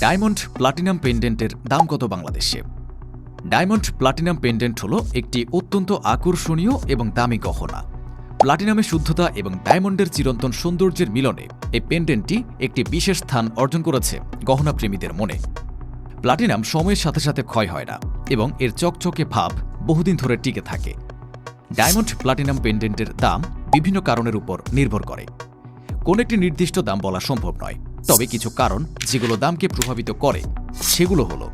Diamond platinum পেন্ডেন্টের দাম কত বাংলাদেশে? ডায়মন্ড প্লাটিনাম পেন্ডেন্ট হল একটি অত্যন্ত আকর্ষণীয় এবং দামি গহনা। প্লাটিনামের শুদ্ধতা এবং ডায়মন্ডের চিরন্তন সৌন্দর্যের মিলনে এই পেন্ডেন্টটি একটি বিশেষ স্থান অর্জন করেছে গহনা প্রেমীদের মনে। প্লাটিনাম সময়ের সাথে সাথে ক্ষয় হয় না এবং এর চকচকে ভাব বহুদিন ধরে টিকে থাকে। ডায়মন্ড প্লাটিনাম পেন্ডেন্টের দাম বিভিন্ন কারণের উপর নির্ভর করে। কোন একটি নির্দিষ্ট দাম বলা সম্ভব নয়, তবে কিছু কারণ যেগুলো দামকে প্রভাবিত করে সেগুলো হলো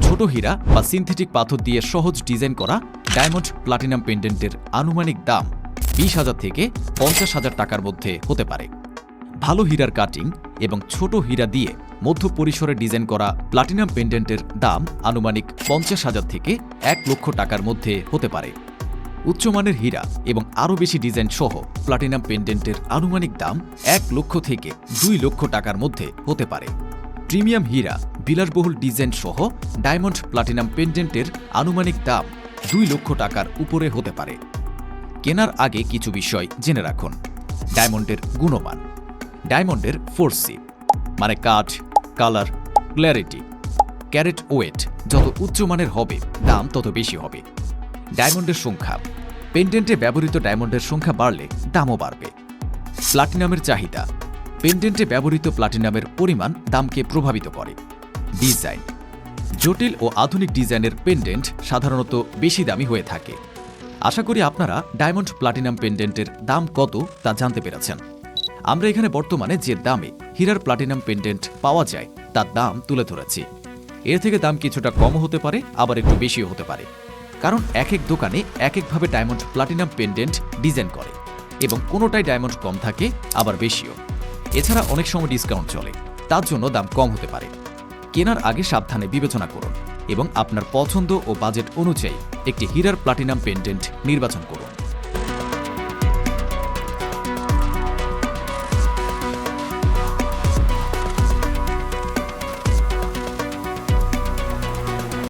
ছোট হীরা বা সিনথেটিক পাথর দিয়ে সহজ ডিজাইন করা ডায়মন্ড প্লাটিনাম পেন্ডেন্টের আনুমানিক দাম 20,000 থেকে 50,000 টাকার মধ্যে হতে পারে। ভালো হীরার কাটিং এবং ছোট হীরা দিয়ে মধ্য পরিসরে ডিজাইন করা প্লাটিনাম পেন্ডেন্টের দাম আনুমানিক 50,000 থেকে 1 লক্ষ টাকার মধ্যে হতে পারে। উচ্চমানের হীরা এবং আরও বেশি ডিজাইন সহ প্লাটিনাম পেন্ডেন্টের আনুমানিক দাম 1 লক্ষ থেকে 2 লক্ষ টাকার মধ্যে হতে পারে। প্রিমিয়াম হীরা, বিলাসবহুল ডিজাইন সহ ডায়মন্ড প্লাটিনাম পেন্ডেন্টের আনুমানিক দাম 2 লক্ষ টাকার উপরে হতে পারে। কেনার আগে কিছু বিষয় জেনে রাখুন। ডায়মন্ডের গুণমান। ডায়মন্ডের 4C মানে কাঠ, কালার, ক্ল্যারিটি, ক্যারেট ওয়েট যত উচ্চমানের হবে দাম তত বেশি হবে। ডায়মন্ডের সংখ্যা। পেন্ডেন্টে ব্যবহৃত ডায়মন্ডের সংখ্যা বাড়লে দামও বাড়বে। প্লাটিনামের চাহিদা। পেন্ডেন্টে ব্যবহৃত প্লাটিনামের পরিমাণ দামকে প্রভাবিত করে। ডিজাইন। জটিল ও আধুনিক ডিজাইনের পেন্ডেন্ট সাধারণত বেশি দামি হয়ে থাকে। আশা করি আপনারা ডায়মন্ড প্লাটিনাম পেন্ডেন্টের দাম কত তা জানতে পেরেছেন। আমরা এখানে বর্তমানে যে দামে হীরার প্লাটিনাম পেন্ডেন্ট পাওয়া যায় তার দাম তুলে ধরেছি। এর থেকে দাম কিছুটা কমও হতে পারে, আবার একটু বেশিও হতে পারে, কারণ এক এক দোকানে এক একভাবে ডায়মন্ড প্লাটিনাম পেন্ডেন্ট ডিজাইন করে এবং কোনোটাই ডায়মন্ড কম থাকে, আবার বেশিও। এছাড়া অনেক সময় ডিসকাউন্ট চলে, তার জন্য দাম কম হতে পারে। কেনার আগে সাবধানে বিবেচনা করুন এবং আপনার পছন্দ ও বাজেট অনুযায়ী একটি হীরার প্লাটিনাম পেন্ডেন্ট নির্বাচন করুন।